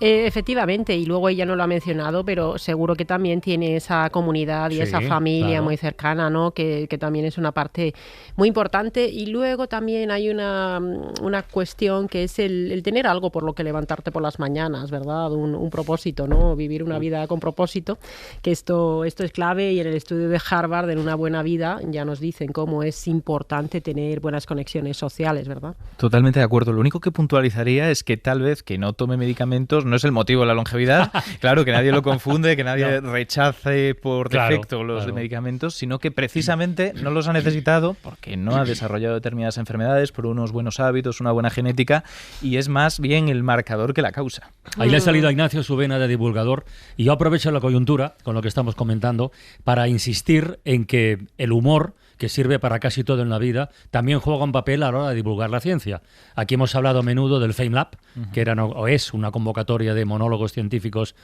efectivamente, y luego ella no lo ha mencionado, pero seguro que también tiene esa comunidad y Sí, esa familia claro. muy cercana, ¿no? Que también es una parte muy importante. Y luego también hay una cuestión que es el tener algo por lo que levantarte por las mañanas, ¿verdad? Un propósito, ¿no? Vivir una vida con propósito, que esto es clave, y en el estudio de Harvard, en Una buena vida, ya nos dicen cómo es importante tener buenas conexiones sociales, ¿verdad? Totalmente de acuerdo. Lo único que puntualizaría es que tal vez que no tome medicamentos no es el motivo de la longevidad. Claro, que nadie lo confunde, que nadie rechace por defecto los medicamentos, sino que precisamente no los ha necesitado porque no ha desarrollado determinadas enfermedades, por unos buenos hábitos, una buena genética, y es más bien el marcador que la causa. Ahí le ha salido a Ignacio su vena de divulgador, y yo aprovecho la coyuntura con lo que estamos comentando para insistir en que el humor, que sirve para casi todo en la vida, también juega un papel a la hora de divulgar la ciencia. Aquí hemos hablado a menudo del FameLab, que era o es una convocatoria de monólogos científicos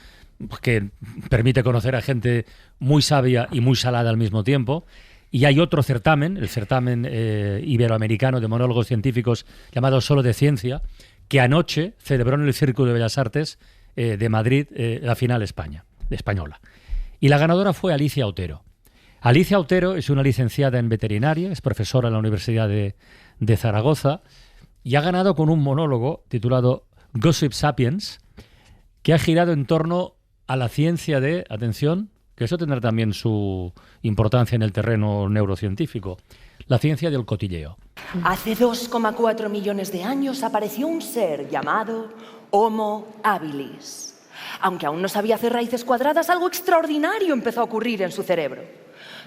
que permite conocer a gente muy sabia y muy salada al mismo tiempo. Y hay otro certamen, el certamen iberoamericano de monólogos científicos llamado Solo de Ciencia, que anoche celebró en el Círculo de Bellas Artes de Madrid la final española. Y la ganadora fue Alicia Otero. Alicia Otero es una licenciada en veterinaria, es profesora en la Universidad de Zaragoza y ha ganado con un monólogo titulado Gossip Sapiens, que ha girado en torno a la ciencia de, atención, que eso tendrá también su importancia en el terreno neurocientífico, la ciencia del cotilleo. Hace 2,4 millones de años apareció un ser llamado Homo habilis. Aunque aún no sabía hacer raíces cuadradas, algo extraordinario empezó a ocurrir en su cerebro.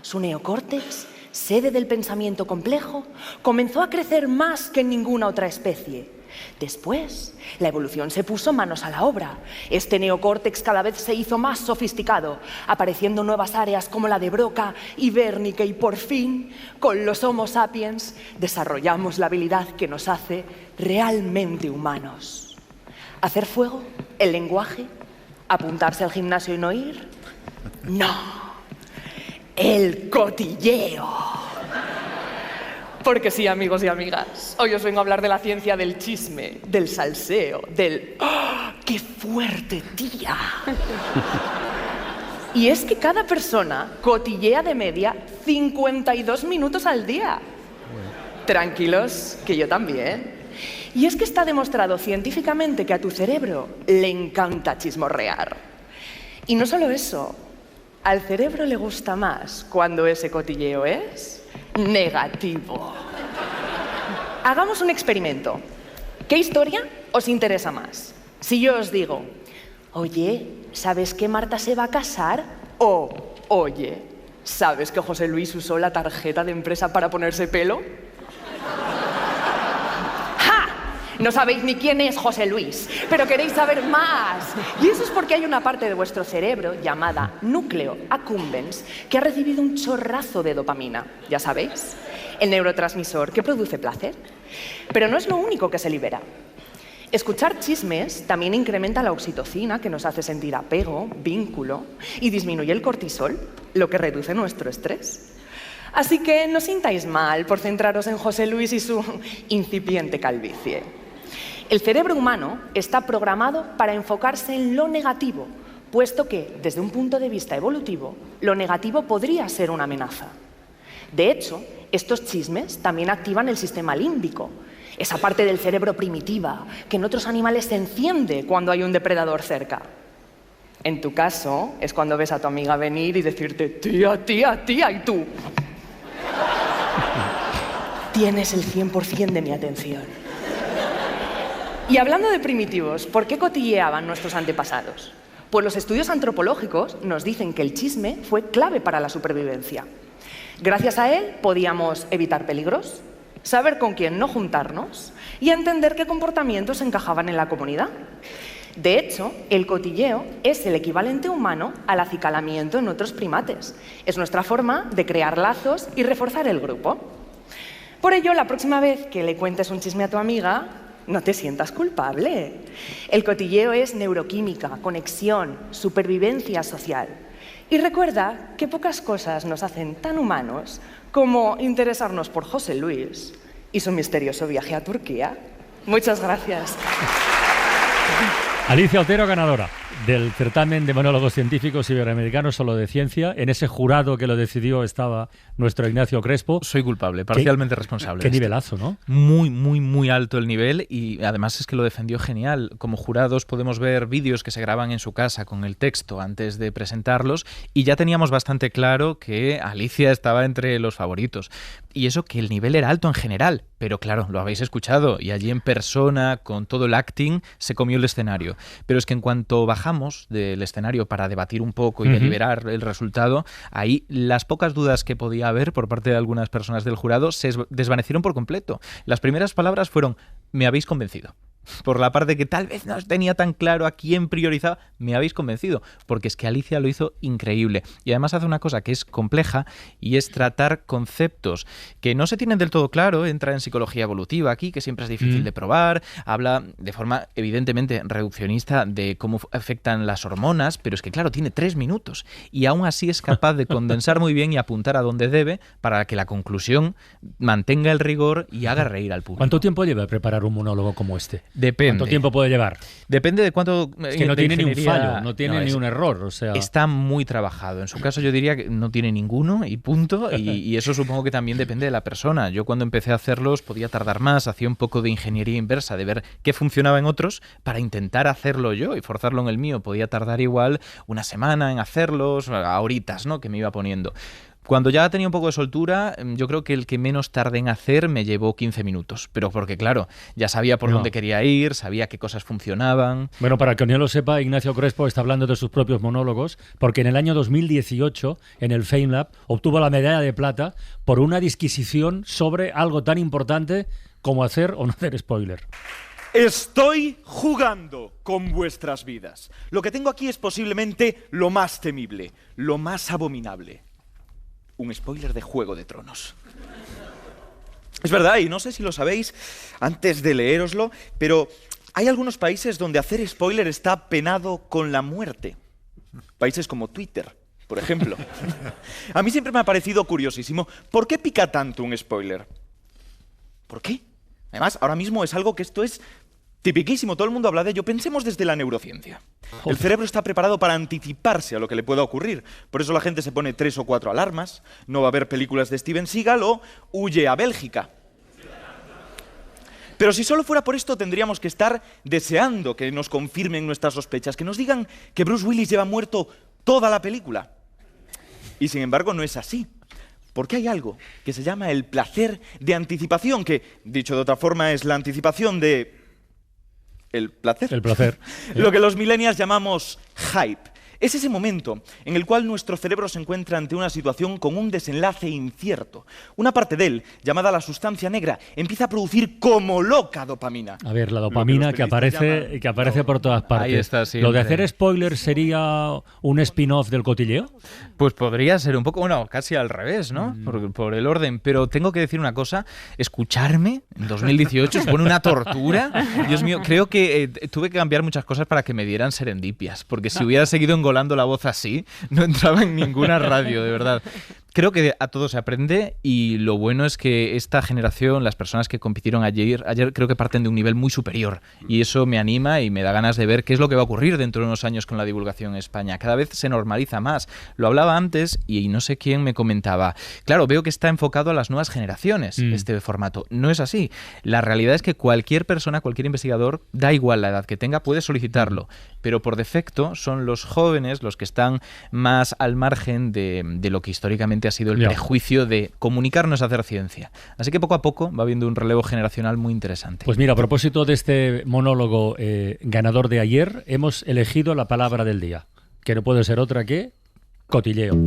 Su neocórtex, sede del pensamiento complejo, comenzó a crecer más que en ninguna otra especie. Después, la evolución se puso manos a la obra. Este neocórtex cada vez se hizo más sofisticado, apareciendo nuevas áreas como la de Broca y Wernicke, y por fin, con los Homo sapiens, desarrollamos la habilidad que nos hace realmente humanos. ¿Hacer fuego? ¿El lenguaje? ¿Apuntarse al gimnasio y no ir? No. El cotilleo. Porque sí, amigos y amigas, hoy os vengo a hablar de la ciencia del chisme, del salseo, del ¡oh, qué fuerte, tía! Y es que cada persona cotillea de media 52 minutos al día. Tranquilos, que yo también. Y es que está demostrado científicamente que a tu cerebro le encanta chismorrear. Y no solo eso, al cerebro le gusta más cuando ese cotilleo es negativo. Hagamos un experimento. ¿Qué historia os interesa más? Si yo os digo, oye, ¿sabes que Marta se va a casar? O, oye, ¿sabes que José Luis usó la tarjeta de empresa para ponerse pelo? ¡Ja! No sabéis ni quién es José Luis, pero queréis saber más. Y eso es porque hay una parte de vuestro cerebro llamada núcleo accumbens que ha recibido un chorrazo de dopamina, ya sabéis, el neurotransmisor que produce placer. Pero no es lo único que se libera. Escuchar chismes también incrementa la oxitocina, que nos hace sentir apego, vínculo, y disminuye el cortisol, lo que reduce nuestro estrés. Así que no sintáis mal por centraros en José Luis y su incipiente calvicie. El cerebro humano está programado para enfocarse en lo negativo, puesto que, desde un punto de vista evolutivo, lo negativo podría ser una amenaza. De hecho, estos chismes también activan el sistema límbico, esa parte del cerebro primitiva que en otros animales se enciende cuando hay un depredador cerca. En tu caso, es cuando ves a tu amiga venir y decirte, tía, tía, tía, y tú tienes el 100% de mi atención. Y hablando de primitivos, ¿por qué cotilleaban nuestros antepasados? Pues los estudios antropológicos nos dicen que el chisme fue clave para la supervivencia. Gracias a él podíamos evitar peligros, saber con quién no juntarnos y entender qué comportamientos encajaban en la comunidad. De hecho, el cotilleo es el equivalente humano al acicalamiento en otros primates. Es nuestra forma de crear lazos y reforzar el grupo. Por ello, la próxima vez que le cuentes un chisme a tu amiga, no te sientas culpable. El cotilleo es neuroquímica, conexión, supervivencia social. Y recuerda que pocas cosas nos hacen tan humanos como interesarnos por José Luis y su misterioso viaje a Turquía. Muchas gracias. Alicia Otero, ganadora del certamen de monólogos científicos iberoamericanos solo de ciencia. En ese jurado que lo decidió estaba nuestro Ignacio Crespo. Soy culpable, parcialmente responsable. Qué nivelazo, ¿no? Muy, muy, muy alto el nivel y además es que lo defendió genial. Como jurados podemos ver vídeos que se graban en su casa con el texto antes de presentarlos y ya teníamos bastante claro que Alicia estaba entre los favoritos. Y eso que el nivel era alto en general, pero claro, lo habéis escuchado y allí en persona, con todo el acting, se comió el escenario. Pero es que en cuanto bajamos del escenario para debatir un poco y deliberar el resultado, ahí las pocas dudas que podía haber por parte de algunas personas del jurado se desvanecieron por completo. Las primeras palabras fueron, me habéis convencido. Por la parte que tal vez no tenía tan claro a quién priorizaba, me habéis convencido, porque es que Alicia lo hizo increíble. Y además hace una cosa que es compleja y es tratar conceptos que no se tienen del todo claro. Entra en psicología evolutiva aquí, que siempre es difícil de probar, habla de forma evidentemente reduccionista de cómo afectan las hormonas, pero es que claro, tiene 3 minutos y aún así es capaz de condensar muy bien y apuntar a donde debe para que la conclusión mantenga el rigor y haga reír al público. ¿Cuánto tiempo lleva preparar un monólogo como este? Depende. ¿Cuánto tiempo puede llevar? Depende de cuánto... Es que no tiene ni un fallo, no tiene ni un error. O sea... Está muy trabajado. En su caso yo diría que no tiene ninguno y punto. Y eso supongo que también depende de la persona. Yo cuando empecé a hacerlos podía tardar más, hacía un poco de ingeniería inversa, de ver qué funcionaba en otros para intentar hacerlo yo y forzarlo en el mío. Podía tardar igual una semana en hacerlos, a horitas, ¿no?, que me iba poniendo. Cuando ya tenía un poco de soltura, yo creo que el que menos tardé en hacer me llevó 15 minutos. Pero porque, claro, ya sabía por dónde quería ir, sabía qué cosas funcionaban. Bueno, para que no lo sepa, Ignacio Crespo está hablando de sus propios monólogos, porque en el año 2018, en el FameLab, obtuvo la medalla de plata por una disquisición sobre algo tan importante como hacer o no hacer spoiler. Estoy jugando con vuestras vidas. Lo que tengo aquí es posiblemente lo más temible, lo más abominable. Un spoiler de Juego de Tronos. Es verdad, y no sé si lo sabéis antes de leéroslo, pero hay algunos países donde hacer spoiler está penado con la muerte. Países como Twitter, por ejemplo. A mí siempre me ha parecido curiosísimo. ¿Por qué pica tanto un spoiler? ¿Por qué? Además, ahora mismo es algo que esto es tipiquísimo, todo el mundo habla de ello. Pensemos desde la neurociencia. El cerebro está preparado para anticiparse a lo que le pueda ocurrir. Por eso la gente se pone 3 o 4 alarmas, no va a ver películas de Steven Seagal o huye a Bélgica. Pero si solo fuera por esto, tendríamos que estar deseando que nos confirmen nuestras sospechas, que nos digan que Bruce Willis lleva muerto toda la película. Y sin embargo no es así. Porque hay algo que se llama el placer de anticipación, que, dicho de otra forma, es la anticipación de... el placer. El placer. Lo que los millennials llamamos hype. Es ese momento en el cual nuestro cerebro se encuentra ante una situación con un desenlace incierto. Una parte de él, llamada la sustancia negra, empieza a producir como loca dopamina. A ver, la dopamina que aparece por todas partes. Ahí está, siempre. ¿Lo de hacer spoilers sería un spin-off del cotilleo? Pues podría ser un poco, bueno, casi al revés, ¿no? Por el orden. Pero tengo que decir una cosa, escucharme en 2018 supone una tortura. Dios mío, creo que tuve que cambiar muchas cosas para que me dieran serendipias, porque si hubiera seguido engolando la voz así, no entraba en ninguna radio, de verdad. Creo que a todo se aprende y lo bueno es que esta generación, las personas que compitieron ayer creo que parten de un nivel muy superior y eso me anima y me da ganas de ver qué es lo que va a ocurrir dentro de unos años con la divulgación en España. Cada vez se normaliza más. Lo hablaba antes y no sé quién me comentaba. Claro, veo que está enfocado a las nuevas generaciones este formato. No es así. La realidad es que cualquier persona, cualquier investigador, da igual la edad que tenga, puede solicitarlo. Pero por defecto son los jóvenes los que están más al margen de lo que históricamente ha sido el prejuicio de comunicarnos, hacer ciencia. Así que poco a poco va habiendo un relevo generacional muy interesante. Pues mira, a propósito de este monólogo ganador de ayer, hemos elegido la palabra del día, que no puede ser otra que cotilleo.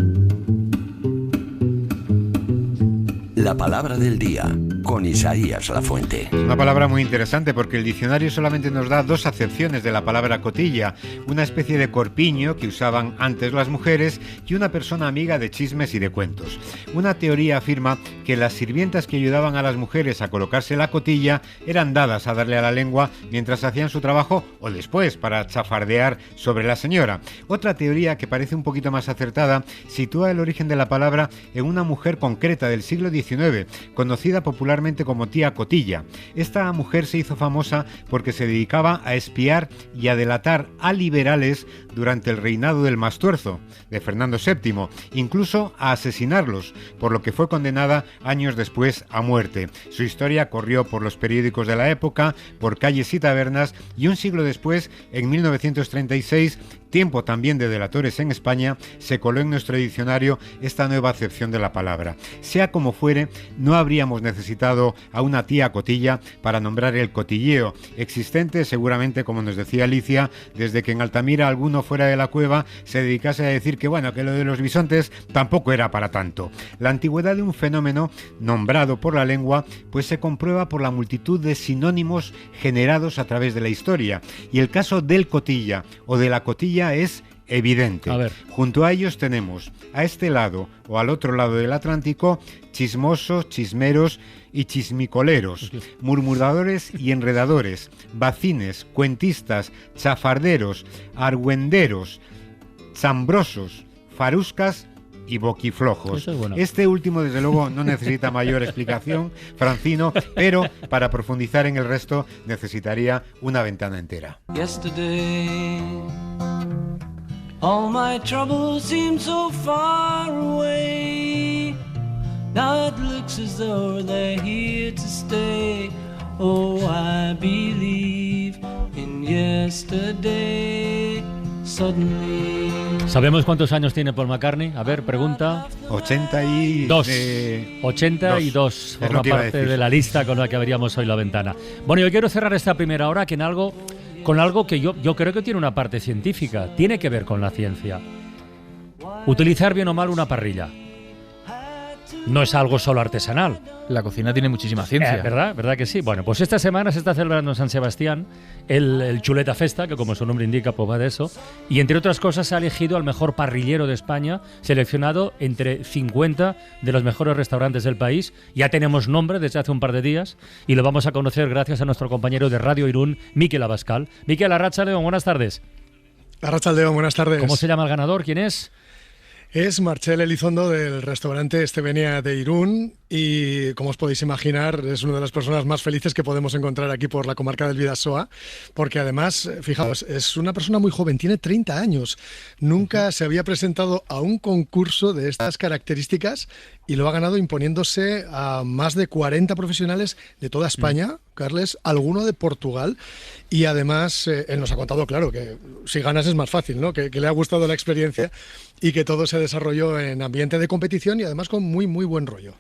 La palabra del día, con Isaías Lafuente. Una palabra muy interesante porque el diccionario solamente nos da dos acepciones de la palabra cotilla, una especie de corpiño que usaban antes las mujeres y una persona amiga de chismes y de cuentos. Una teoría afirma que las sirvientas que ayudaban a las mujeres a colocarse la cotilla eran dadas a darle a la lengua mientras hacían su trabajo o después para chafardear sobre la señora. Otra teoría que parece un poquito más acertada sitúa el origen de la palabra en una mujer concreta del siglo XIX, conocida popularmente como tía Cotilla. Esta mujer se hizo famosa porque se dedicaba a espiar y a delatar a liberales durante el reinado del Mastuerzo, de Fernando VII, incluso a asesinarlos, por lo que fue condenada años después a muerte. Su historia corrió por los periódicos de la época, por calles y tabernas, y un siglo después, en 1936, tiempo también de delatores en España, se coló en nuestro diccionario esta nueva acepción de la palabra. Sea como fuere, no habríamos necesitado a una tía Cotilla para nombrar el cotilleo, existente seguramente, como nos decía Alicia, desde que en Altamira alguno fuera de la cueva se dedicase a decir que bueno, que lo de los bisontes tampoco era para tanto. La antigüedad de un fenómeno nombrado por la lengua pues se comprueba por la multitud de sinónimos generados a través de la historia, y el caso del cotilla o de la cotilla es evidente. A ver. Junto a ellos tenemos, a este lado o al otro lado del Atlántico, chismosos, chismeros y chismicoleros, murmuradores y enredadores, vacines, cuentistas, chafarderos, argüenderos, chambrosos, faruscas y boquiflojos. Bueno. Este último, desde luego, no necesita mayor explicación, Francino, pero para profundizar en el resto necesitaría una ventana entera. Yesterday, all my troubles seem so far away. Now it looks as though they're here to stay. Oh, I believe in yesterday. Suddenly. ¿Sabemos cuántos años tiene Paul McCartney? A ver, pregunta. 82. 82. Forma parte de la lista con la que abríamos hoy la ventana. Bueno, yo quiero cerrar esta primera hora con algo que yo creo que tiene una parte científica. Tiene que ver con la ciencia. Utilizar bien o mal una parrilla. No es algo solo artesanal. La cocina tiene muchísima ciencia. ¿Verdad que sí? Bueno, pues esta semana se está celebrando en San Sebastián el Chuleta Festa, que como su nombre indica, pues va de eso. Y entre otras cosas se ha elegido al mejor parrillero de España, seleccionado entre 50 de los mejores restaurantes del país. Ya tenemos nombre desde hace un par de días y lo vamos a conocer gracias a nuestro compañero de Radio Irún, Mikel Abascal. Mikel, Arratsaldeon, buenas tardes. Arratsaldeon, buenas tardes. ¿Cómo se llama el ganador? ¿Quién es? Es Marcel Elizondo del restaurante Estebenia de Irún y, como os podéis imaginar, es una de las personas más felices que podemos encontrar aquí por la comarca del Bidasoa, porque además, fijaos, es una persona muy joven, tiene 30 años, nunca se había presentado a un concurso de estas características y lo ha ganado imponiéndose a más de 40 profesionales de toda España, Carles, alguno de Portugal, y además él nos ha contado, claro, que si ganas es más fácil, ¿no? Que le ha gustado la experiencia y que todo se desarrolló en ambiente de competición y además con muy, muy buen rollo.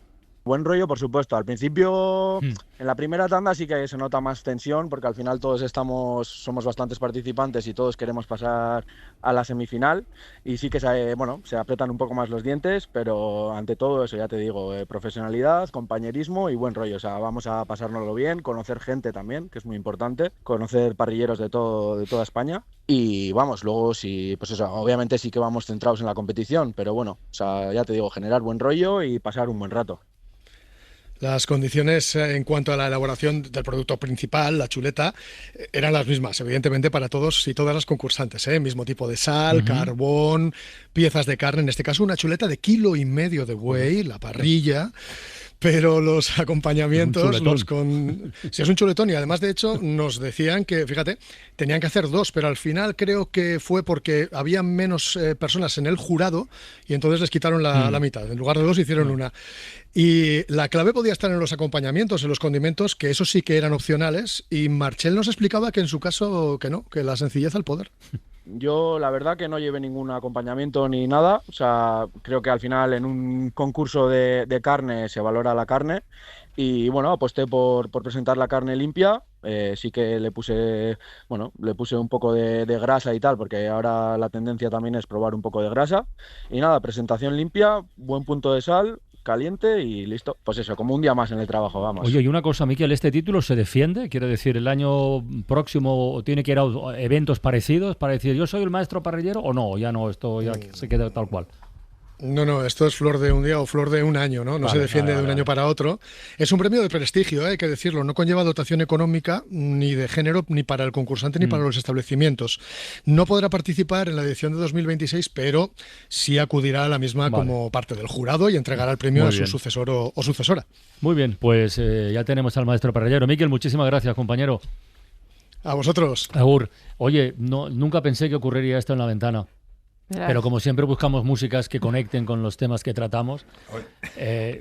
Buen rollo, por supuesto. Al principio, en la primera tanda sí que se nota más tensión, porque al final todos somos bastantes participantes y todos queremos pasar a la semifinal, y sí que se apretan un poco más los dientes, pero ante todo eso, ya te digo, profesionalidad, compañerismo y buen rollo. O sea, vamos a pasárnoslo bien, conocer gente también, que es muy importante, conocer parrilleros de toda España. Y vamos, luego sí, pues eso, obviamente sí que vamos centrados en la competición, pero bueno, o sea, ya te digo, generar buen rollo y pasar un buen rato. Las condiciones en cuanto a la elaboración del producto principal, la chuleta, eran las mismas, evidentemente, para todos y todas las concursantes, ¿eh? Mismo tipo de sal, carbón, piezas de carne, en este caso una chuleta de 1,5 kg de buey, la parrilla. Pero los acompañamientos, si es un chuletón, y además de hecho nos decían que, fíjate, tenían que hacer 2, pero al final creo que fue porque había menos personas en el jurado y entonces les quitaron la mitad. En lugar de 2 hicieron 1. Y la clave podía estar en los acompañamientos, en los condimentos, que esos sí que eran opcionales, y Marchel nos explicaba que en su caso que no, que la sencillez al poder. Yo la verdad que no llevé ningún acompañamiento ni nada, o sea, creo que al final en un concurso de carne se valora la carne y bueno, aposté por presentar la carne limpia. Sí que le puse un poco de grasa y tal, porque ahora la tendencia también es probar un poco de grasa. Y nada, presentación limpia, buen punto de sal, caliente y listo. Pues eso, como un día más en el trabajo, vamos. Oye, y una cosa, Miquel, ¿este título se defiende? Quiero decir, ¿el año próximo tiene que ir a eventos parecidos para decir yo soy el maestro parrillero o no? Ya no, esto ya se queda tal cual. No, esto es flor de un día o flor de un año, ¿no? No se defiende de un año para otro. Es un premio de prestigio, hay que decirlo. No conlleva dotación económica ni de género, ni para el concursante ni para los establecimientos. No podrá participar en la edición de 2026, pero sí acudirá a la misma como parte del jurado y entregará el premio a su sucesor o sucesora. Muy bien, pues ya tenemos al maestro parrillero. Miquel, muchísimas gracias, compañero. A vosotros. Agur. Oye, nunca pensé que ocurriría esto en La Ventana. Pero como siempre buscamos músicas que conecten con los temas que tratamos.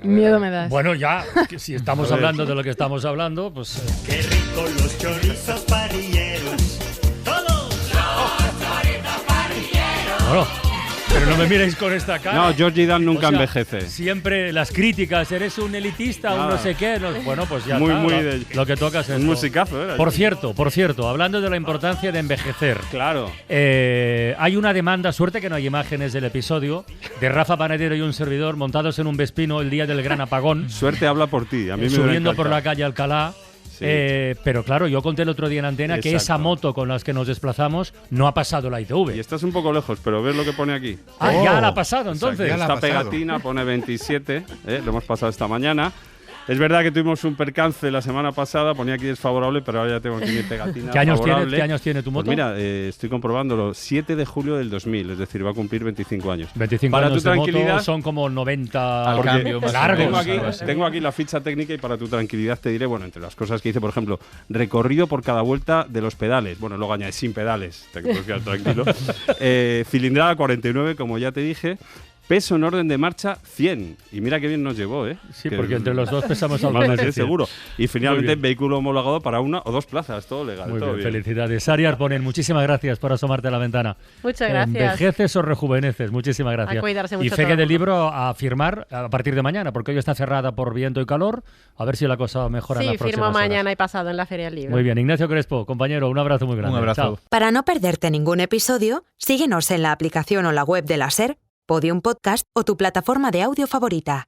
Miedo me das. Bueno, ya, si estamos hablando de lo que estamos hablando, pues... ¡Qué rico los chorizos parrilleros! ¡Todos! ¡Los chorizos parrilleros! Bueno, pero no me miréis con esta cara. No, Georgie Dan nunca envejece. Siempre las críticas, eres un elitista, un no sé qué. Bueno, pues ya está. Lo que toca es un musicazo, ¿eh? Por cierto, hablando de la importancia de envejecer. Claro. Hay una demanda, suerte que no hay imágenes del episodio, de Rafa Panadero y un servidor montados en un Vespino el día del gran apagón. Suerte habla por ti. A mí subiendo por la calle Alcalá. Sí. Pero claro, yo conté el otro día en antena que esa moto con las que nos desplazamos no ha pasado la ITV. Y estás un poco lejos, pero ves lo que pone aquí. Ya la ha pasado entonces. Esta pegatina pone 27, lo hemos pasado esta mañana. Es verdad que tuvimos un percance la semana pasada, ponía aquí desfavorable, pero ahora ya tengo aquí mi pegatina ¿Qué años tiene tu moto? Pues mira, estoy comprobándolo, 7 de julio del 2000, es decir, va a cumplir 25 años. 25 para años tu tranquilidad, moto son como 90 al cambio más largos. Tengo aquí la ficha técnica y para tu tranquilidad te diré, bueno, entre las cosas que hice, por ejemplo, recorrido por cada vuelta de los pedales. Bueno, luego añades sin pedales, te puedes quedar tranquilo. Cilindrada 49, como ya te dije. Peso en orden de marcha 100. Y mira qué bien nos llevó, ¿eh? Sí, porque entre los dos pesamos algo más de 100, seguro. Y finalmente vehículo homologado para 1 o 2 plazas, todo legal. Muy todo bien, felicidades. Sari Arponen, muchísimas gracias por asomarte a la ventana. Muchas gracias. ¿Envejeces o rejuveneces? Muchísimas gracias. A cuidarse mucho. Y Feria del Libro a firmar a partir de mañana, porque hoy está cerrada por viento y calor. A ver si la cosa mejora en las próximas firmo horas. mañana y pasado en la Feria del Libro. Muy bien, Ignacio Crespo, compañero, un abrazo muy grande. Un abrazo. Chao. Para no perderte ningún episodio, síguenos en la aplicación o la web de la SER, Podium Podcast o tu plataforma de audio favorita.